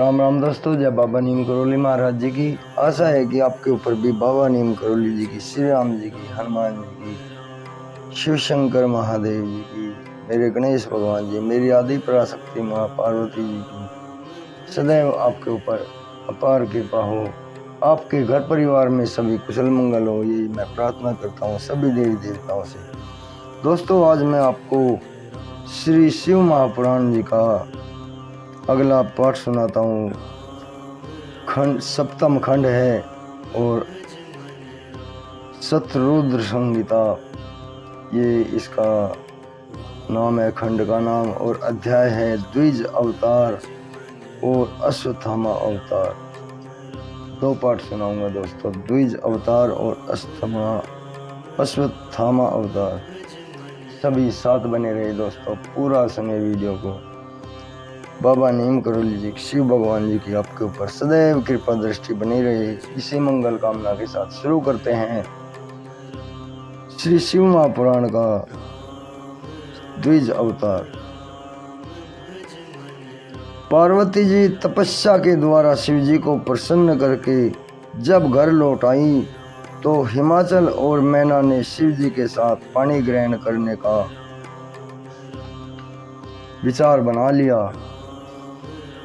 राम राम दोस्तों, जय बाबा नीम करोली महाराज जी की। आशा है कि आपके ऊपर भी बाबा नीम करोली जी की, श्री राम जी की, हनुमान जी की, शिव शंकर महादेव जी की, मेरे गणेश भगवान जी, मेरी आदि पराशक्ति माँ पार्वती जी की सदैव आपके ऊपर अपार कृपा हो। आपके घर परिवार में सभी कुशल मंगल हो, यही मैं प्रार्थना करता हूँ सभी देवी देवताओं से। दोस्तों, आज मैं आपको श्री शिव महापुराण जी का अगला पाठ सुनाता हूँ। खंड सप्तम खंड है और शतरुद्र संहिता ये इसका नाम है, खंड का नाम। और अध्याय है द्विज अवतार और अश्वत्थामा अवतार। दो पाठ सुनाऊंगा दोस्तों, द्विज अवतार और अश्वत्थामा अवतार। सभी साथ बने रहे दोस्तों, पूरा सुने वीडियो को। बाबा नीम करोली जी, शिव भगवान जी की आपके ऊपर सदैव कृपा दृष्टि बनी रहे, इसी मंगल कामना के साथ शुरू करते हैं श्री शिव महापुराण का द्विज अवतार। पार्वती जी तपस्या के द्वारा शिव जी को प्रसन्न करके जब घर लौट आई तो हिमाचल और मैना ने शिव जी के साथ पानी ग्रहण करने का विचार बना लिया।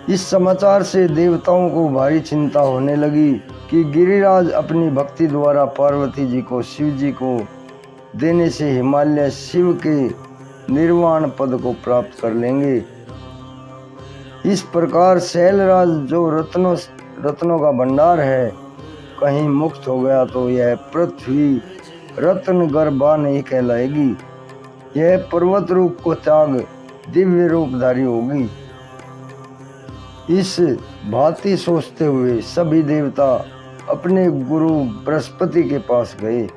इस समाचार से देवताओं को भारी चिंता होने लगी कि गिरिराज अपनी भक्ति द्वारा पार्वती जी को शिव जी को देने से हिमालय शिव के निर्वाण पद को प्राप्त कर लेंगे। इस प्रकार शैलराज जो रत्नों का भंडार है कहीं मुक्त हो गया तो यह पृथ्वी रत्न गर्भा नहीं कहलाएगी, यह पर्वत रूप को त्याग दिव्य रूपधारी होगी। इस भांति सोचते हुए सभी देवता अपने गुरु बृहस्पति के पास गए।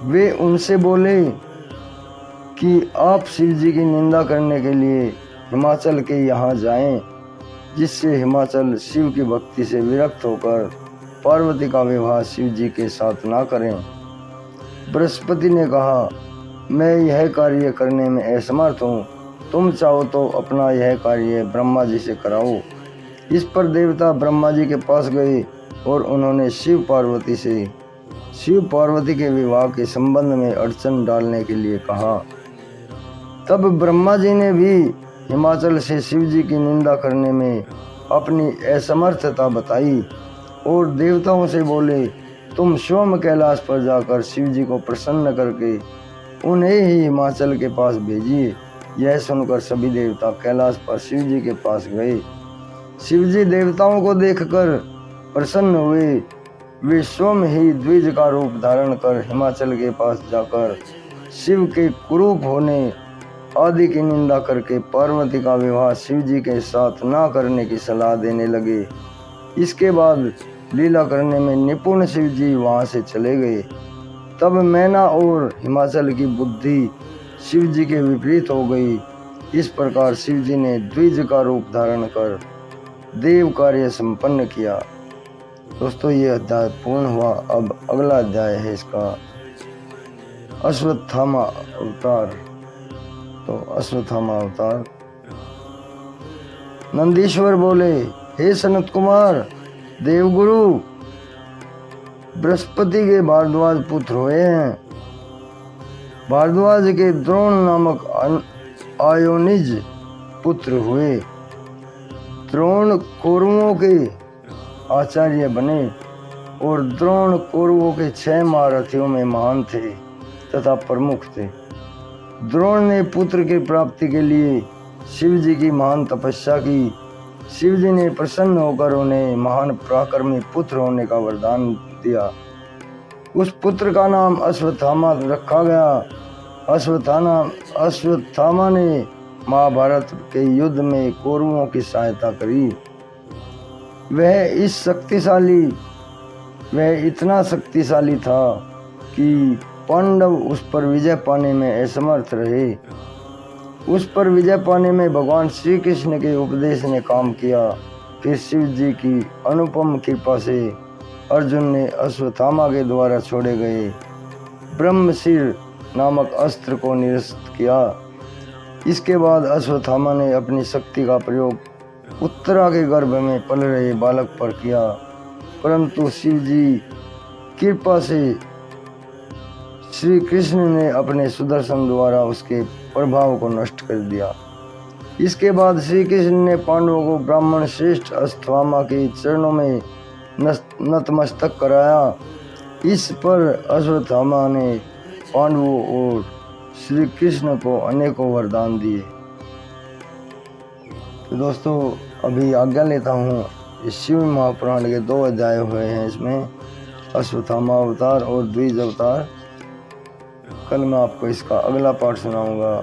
वे उनसे बोले कि आप शिव जी की निंदा करने के लिए हिमाचल के यहाँ जाएं, जिससे हिमाचल शिव की भक्ति से विरक्त होकर पार्वती का विवाह शिव जी के साथ ना करें। बृहस्पति ने कहा, मैं यह कार्य करने में असमर्थ हूँ, तुम चाहो तो अपना यह कार्य ब्रह्मा जी से कराओ। इस पर देवता ब्रह्मा जी के पास गए और उन्होंने शिव पार्वती के विवाह के संबंध में अड़चन डालने के लिए कहा। तब ब्रह्मा जी ने भी हिमाचल से शिव जी की निंदा करने में अपनी असमर्थता बताई और देवताओं से बोले, तुम स्वयं कैलाश पर जाकर शिव जी को प्रसन्न करके उन्हें ही हिमाचल के पास भेजिए। यह सुनकर सभी देवता कैलाश पर शिव जी के पास गए। शिव जी देवताओं को देखकर प्रसन्न हुए। वे स्वयं ही द्विज का रूप धारण कर हिमाचल के पास जाकर शिव के कुरूप होने आदि की निंदा करके पार्वती का विवाह शिव जी के साथ ना करने की सलाह देने लगे। इसके बाद लीला करने में निपुण शिव जी वहां से चले गए। तब मैना और हिमाचल की बुद्धि शिव जी के विपरीत हो गई। इस प्रकार शिव जी ने द्विज का रूप धारण कर देव कार्य संपन्न किया। दोस्तों, ये अध्याय पूर्ण हुआ। अब अगला अध्याय है इसका अश्वत्थामा अवतार। तो अश्वत्थामा अवतार। नंदीश्वर बोले, हे सनत कुमार, देवगुरु बृहस्पति के भारद्वाज पुत्र हुए हैं। भारद्वाज के द्रोण नामक आयोनिज पुत्र हुए। द्रोण कौरवों के आचार्य बने और द्रोण कौरवों के 6 महारथियों में महान थे तथा प्रमुख थे। द्रोण ने पुत्र की प्राप्ति के लिए शिव जी की महान तपस्या की। शिव जी ने प्रसन्न होकर उन्हें महान पराक्रमी पुत्र होने का वरदान दिया। उस पुत्र का नाम अश्वत्थामा रखा गया। अश्वत्थामा ने महाभारत के युद्ध में कौरवों की सहायता करी। वह इतना शक्तिशाली था कि पांडव उस पर विजय पाने में असमर्थ रहे। उस पर विजय पाने में भगवान श्री कृष्ण के उपदेश ने काम किया। फिर शिव जी की अनुपम कृपा से अर्जुन ने अश्वत्थामा के द्वारा छोड़े गए ब्रह्मशिर नामक अस्त्र को निरस्त किया। इसके बाद अश्वत्थामा ने अपनी शक्ति का प्रयोग उत्तरा के गर्भ में पल रहे बालक पर किया, परंतु शिव जी कृपा से श्री कृष्ण ने अपने सुदर्शन द्वारा उसके प्रभाव को नष्ट कर दिया। इसके बाद श्री कृष्ण ने पांडवों को ब्राह्मण श्रेष्ठ अश्वत्थामा के चरणों में नतमस्तक कराया। इस पर अश्वत्थामा ने पांडवों और श्री कृष्ण को अनेकों वरदान दिए। तो दोस्तों अभी आज्ञा लेता हूँ। इस शिव महापुराण के 2 अध्याय हुए हैं, इसमें अश्वत्थामा अवतार और द्विज अवतार। कल मैं आपको इसका अगला पाठ सुनाऊंगा,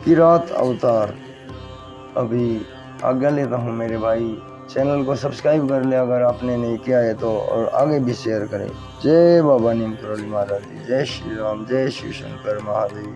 किरात अवतार। अभी आज्ञा लेता हूँ मेरे भाई। चैनल को सब्सक्राइब कर ले अगर आपने नहीं किया है तो, और आगे भी शेयर करें। जय बाबा नीम करोली महाराज जी, जय श्री राम, जय शिव शंकर महादेव।